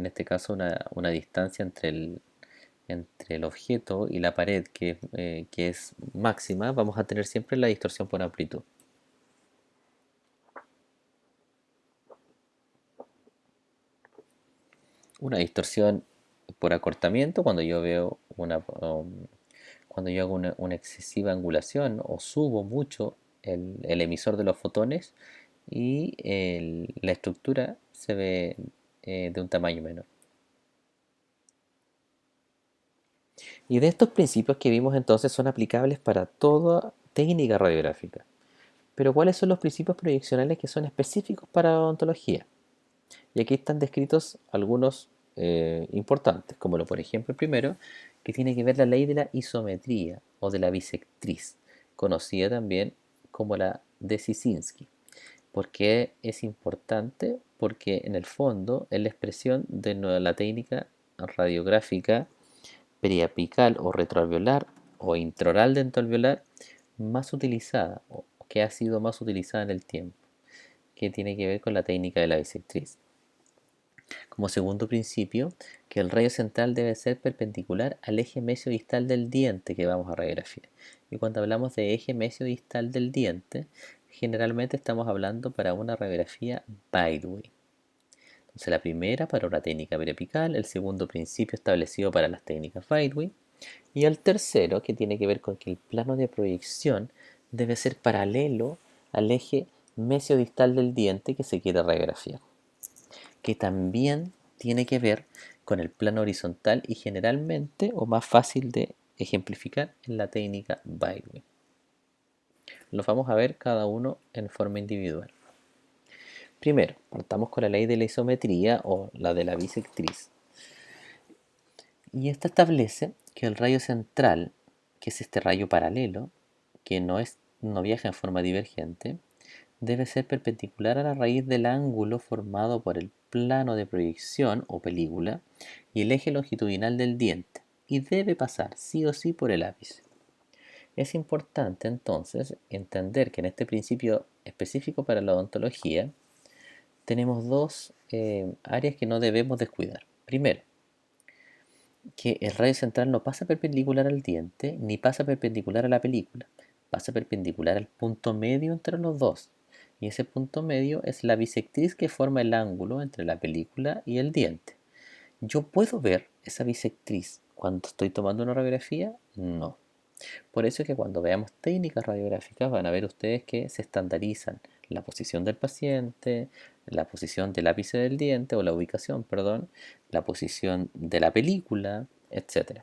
este caso, una distancia entre el objeto y la pared que es máxima, vamos a tener siempre la distorsión por amplitud. Una distorsión por acortamiento cuando yo veo cuando yo hago una excesiva angulación o subo mucho el emisor de los fotones y la estructura se ve de un tamaño menor. Y de estos principios que vimos entonces son aplicables para toda técnica radiográfica. Pero ¿cuáles son los principios proyeccionales que son específicos para la odontología? Y aquí están descritos algunos importantes, como por ejemplo el primero, que tiene que ver la ley de la isometría o de la bisectriz, conocida también como la de Szysinski. ¿Por qué es importante? Porque en el fondo es la expresión de la técnica radiográfica periapical o retroalveolar o intraoral dentoalveolar más utilizada o que ha sido más utilizada en el tiempo, que tiene que ver con la técnica de la bisectriz. Como segundo principio, que el rayo central debe ser perpendicular al eje mesiodistal del diente que vamos a radiografiar. Y cuando hablamos de eje mesiodistal del diente, generalmente estamos hablando para una radiografía Bideway. Entonces la primera para una técnica periapical, el segundo principio establecido para las técnicas Bideway, y el tercero que tiene que ver con que el plano de proyección debe ser paralelo al eje mesiodistal del diente que se quiere radiografiar. que también tiene que ver con el plano horizontal y generalmente, o más fácil de ejemplificar, en la técnica Baldwin. Los vamos a ver cada uno en forma individual. Primero, partamos con la ley de la isometría o la de la bisectriz. Y esta establece que el rayo central, que es este rayo paralelo, que no viaja en forma divergente, debe ser perpendicular a la raíz del ángulo formado por el plano de proyección o película y el eje longitudinal del diente, y debe pasar sí o sí por el ápice. Es importante entonces entender que en este principio específico para la odontología tenemos dos áreas que no debemos descuidar. Primero, que el rayo central no pasa perpendicular al diente ni pasa perpendicular a la película, pasa perpendicular al punto medio entre los dos. Y ese punto medio es la bisectriz que forma el ángulo entre la película y el diente. ¿Yo puedo ver esa bisectriz cuando estoy tomando una radiografía? No. Por eso es que cuando veamos técnicas radiográficas van a ver ustedes que se estandarizan la posición del paciente, la posición del ápice del diente, o la ubicación, perdón, la posición de la película, etc.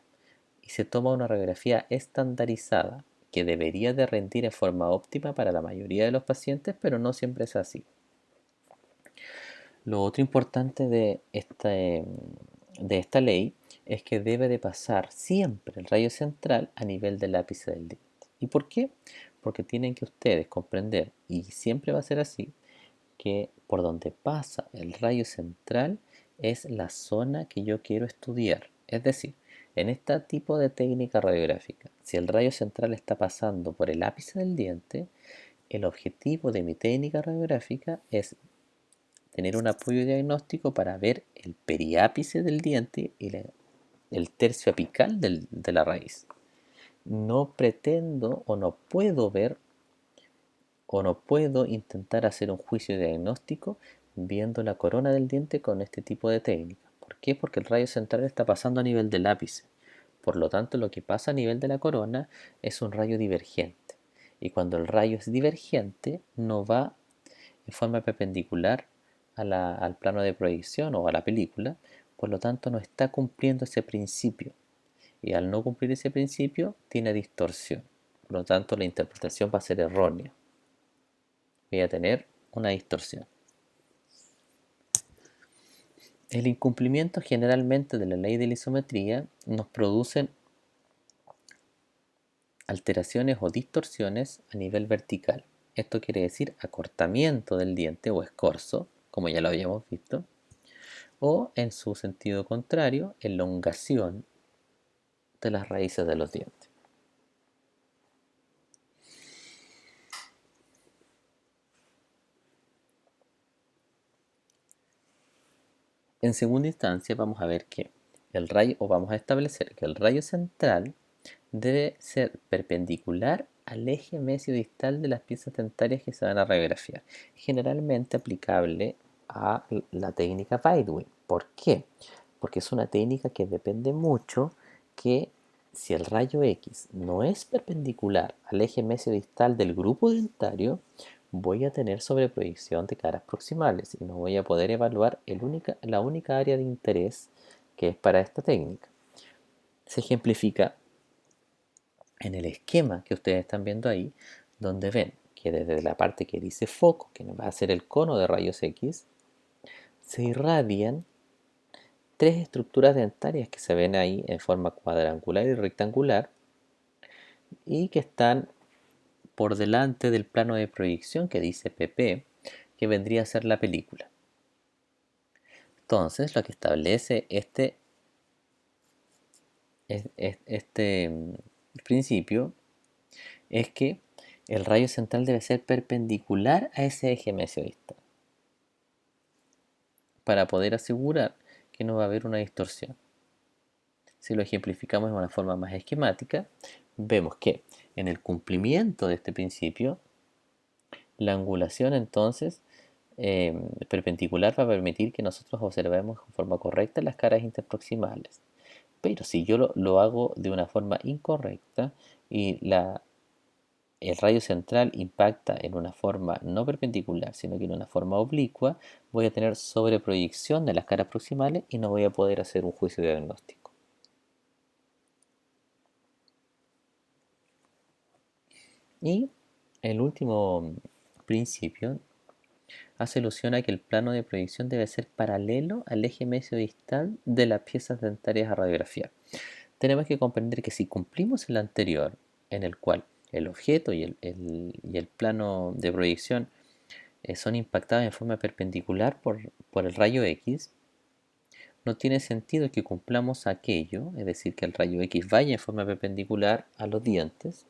Y se toma una radiografía estandarizada que debería de rendir en forma óptima para la mayoría de los pacientes, pero no siempre es así. Lo otro importante de esta ley es que debe de pasar siempre el rayo central a nivel del ápice del diente. ¿Y por qué? Porque tienen que ustedes comprender, y siempre va a ser así, que por donde pasa el rayo central es la zona que yo quiero estudiar. Es decir, en este tipo de técnica radiográfica, si el rayo central está pasando por el ápice del diente, el objetivo de mi técnica radiográfica es tener un apoyo diagnóstico para ver el periápice del diente y el tercio apical de la raíz. No pretendo o no puedo ver o no puedo intentar hacer un juicio diagnóstico viendo la corona del diente con este tipo de técnica. ¿Por qué? Porque el rayo central está pasando a nivel del ápice. Por lo tanto, lo que pasa a nivel de la corona es un rayo divergente. Y cuando el rayo es divergente, no va en forma perpendicular al plano de proyección o a la película, por lo tanto no está cumpliendo ese principio. Y al no cumplir ese principio, tiene distorsión. Por lo tanto, la interpretación va a ser errónea. Voy a tener una distorsión. El incumplimiento generalmente de la ley de la isometría nos producen alteraciones o distorsiones a nivel vertical. Esto quiere decir acortamiento del diente o escorzo, como ya lo habíamos visto, o en su sentido contrario, elongación de las raíces de los dientes. En segunda instancia vamos a ver que vamos a establecer que el rayo central debe ser perpendicular al eje mesiodistal de las piezas dentarias que se van a radiografiar, generalmente aplicable a la técnica Baldwin. ¿Por qué? Porque es una técnica que depende mucho que si el rayo X no es perpendicular al eje mesiodistal del grupo dentario, voy a tener sobreproyección de caras proximales y no voy a poder evaluar la única área de interés que es para esta técnica. Se ejemplifica en el esquema que ustedes están viendo ahí, donde ven que desde la parte que dice foco, que va a ser el cono de rayos X, se irradian tres estructuras dentarias que se ven ahí en forma cuadrangular y rectangular y que están por delante del plano de proyección que dice PP, que vendría a ser la película. Entonces, lo que establece este principio es que el rayo central debe ser perpendicular a ese eje mesiodistal para poder asegurar que no va a haber una distorsión. Si lo ejemplificamos de una forma más esquemática, vemos que en el cumplimiento de este principio, la angulación entonces perpendicular va a permitir que nosotros observemos de forma correcta las caras interproximales. Pero si yo lo hago de una forma incorrecta y el rayo central impacta en una forma no perpendicular, sino que en una forma oblicua, voy a tener sobreproyección de las caras proximales y no voy a poder hacer un juicio diagnóstico. Y el último principio hace alusión a que el plano de proyección debe ser paralelo al eje mesio-distal de las piezas dentarias a radiografiar. Tenemos que comprender que si cumplimos el anterior, en el cual el objeto y el plano de proyección son impactados en forma perpendicular por el rayo X, no tiene sentido que cumplamos aquello, es decir, que el rayo X vaya en forma perpendicular a los dientes,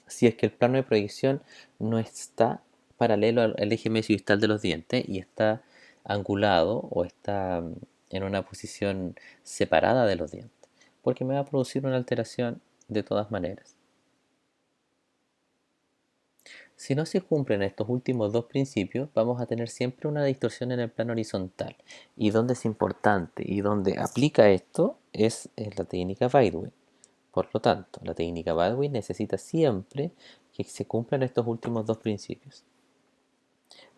si es que el plano de proyección no está paralelo al eje mesio-distal de los dientes y está angulado o está en una posición separada de los dientes, porque me va a producir una alteración de todas maneras. Si no se cumplen estos últimos dos principios, vamos a tener siempre una distorsión en el plano horizontal. Y donde es importante y donde aplica esto es en la técnica Baldwin. Por lo tanto, la técnica Baldwin necesita siempre que se cumplan estos últimos dos principios.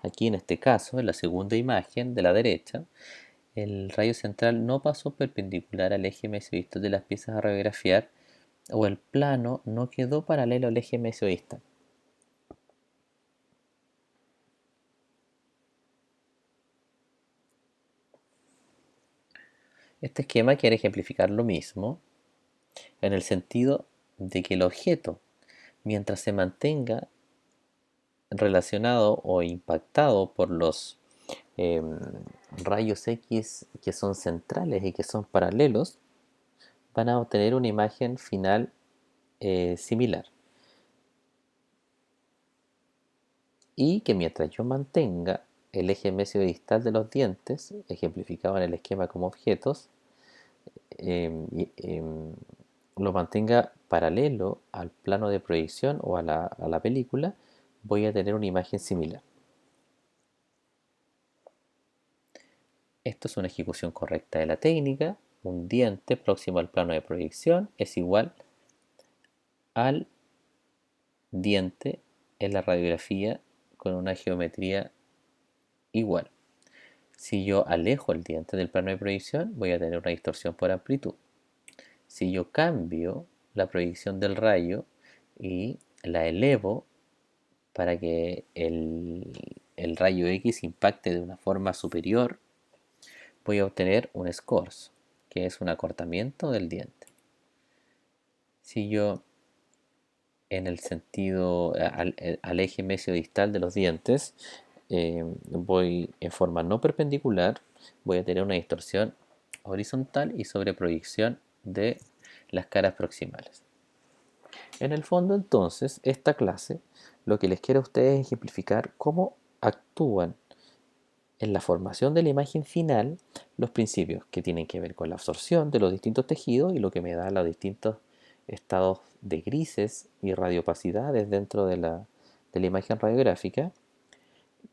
Aquí en este caso, en la segunda imagen de la derecha, el rayo central no pasó perpendicular al eje mesodistal de las piezas a radiografiar, o el plano no quedó paralelo al eje mesodistal. Este esquema quiere ejemplificar lo mismo en el sentido de que el objeto, mientras se mantenga relacionado o impactado por los eh, rayos X que son centrales y que son paralelos, van a obtener una imagen final similar. Y que mientras yo mantenga el eje mesio-distal de los dientes, ejemplificado en el esquema como objetos, lo mantenga paralelo al plano de proyección o a la película, voy a tener una imagen similar. Esto es una ejecución correcta de la técnica. Un diente próximo al plano de proyección es igual al diente en la radiografía con una geometría igual. Si yo alejo el diente del plano de proyección, voy a tener una distorsión por amplitud. Si yo cambio la proyección del rayo y la elevo para que el rayo X impacte de una forma superior, voy a obtener un escorzo, que es un acortamiento del diente. Si yo en el sentido al eje mesio-distal de los dientes voy en forma no perpendicular, voy a tener una distorsión horizontal y sobreproyección de las caras proximales. En el fondo, entonces, esta clase lo que les quiero a ustedes es ejemplificar cómo actúan en la formación de la imagen final los principios que tienen que ver con la absorción de los distintos tejidos y lo que me da los distintos estados de grises y radiopacidades dentro de la imagen radiográfica,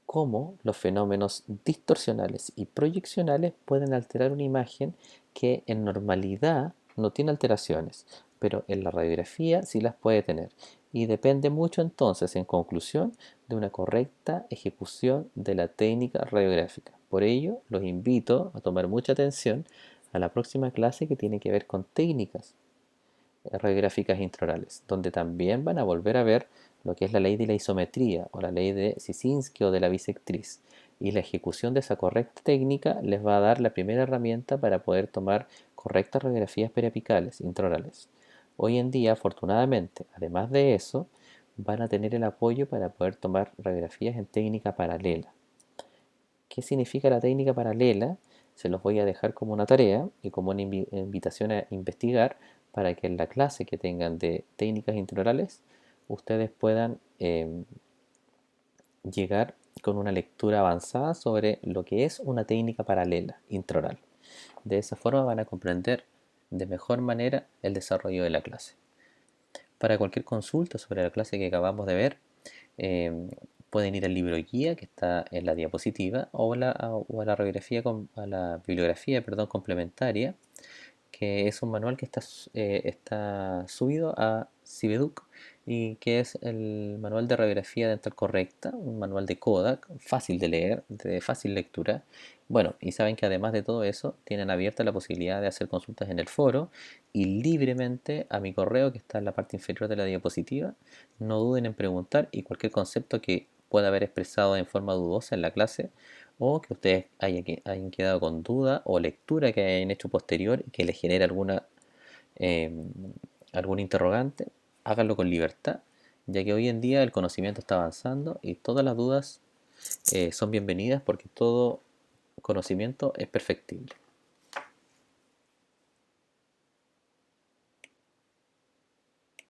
cómo los fenómenos distorsionales y proyeccionales pueden alterar una imagen que en normalidad no tiene alteraciones, pero en la radiografía sí las puede tener. Y depende mucho entonces, en conclusión, de una correcta ejecución de la técnica radiográfica. Por ello, los invito a tomar mucha atención a la próxima clase que tiene que ver con técnicas radiográficas intraorales, donde también van a volver a ver lo que es la ley de la isometría o la ley de Sisinsky o de la bisectriz. Y la ejecución de esa correcta técnica les va a dar la primera herramienta para poder tomar correctas radiografías periapicales intraorales. Hoy en día, afortunadamente, además de eso, van a tener el apoyo para poder tomar radiografías en técnica paralela. ¿Qué significa la técnica paralela? Se los voy a dejar como una tarea y como una invitación a investigar para que en la clase que tengan de técnicas intraorales ustedes puedan llegar con una lectura avanzada sobre lo que es una técnica paralela intraoral. De esa forma van a comprender de mejor manera el desarrollo de la clase. Para cualquier consulta sobre la clase que acabamos de ver, eh, pueden ir al libro guía que está en la diapositiva o a la radiografía, a la bibliografía, perdón, complementaria, que es un manual que está subido a Cibeduc y que es el manual de radiografía dental correcta, un manual de Kodak, fácil de leer, de fácil lectura. Bueno, y saben que además de todo eso, tienen abierta la posibilidad de hacer consultas en el foro y libremente a mi correo que está en la parte inferior de la diapositiva. No duden en preguntar y cualquier concepto que pueda haber expresado en forma dudosa en la clase o que ustedes hayan quedado con duda o lectura que hayan hecho posterior y que les genere eh, algún interrogante, háganlo con libertad, ya que hoy en día el conocimiento está avanzando y todas las dudas son bienvenidas porque todo conocimiento es perfectible.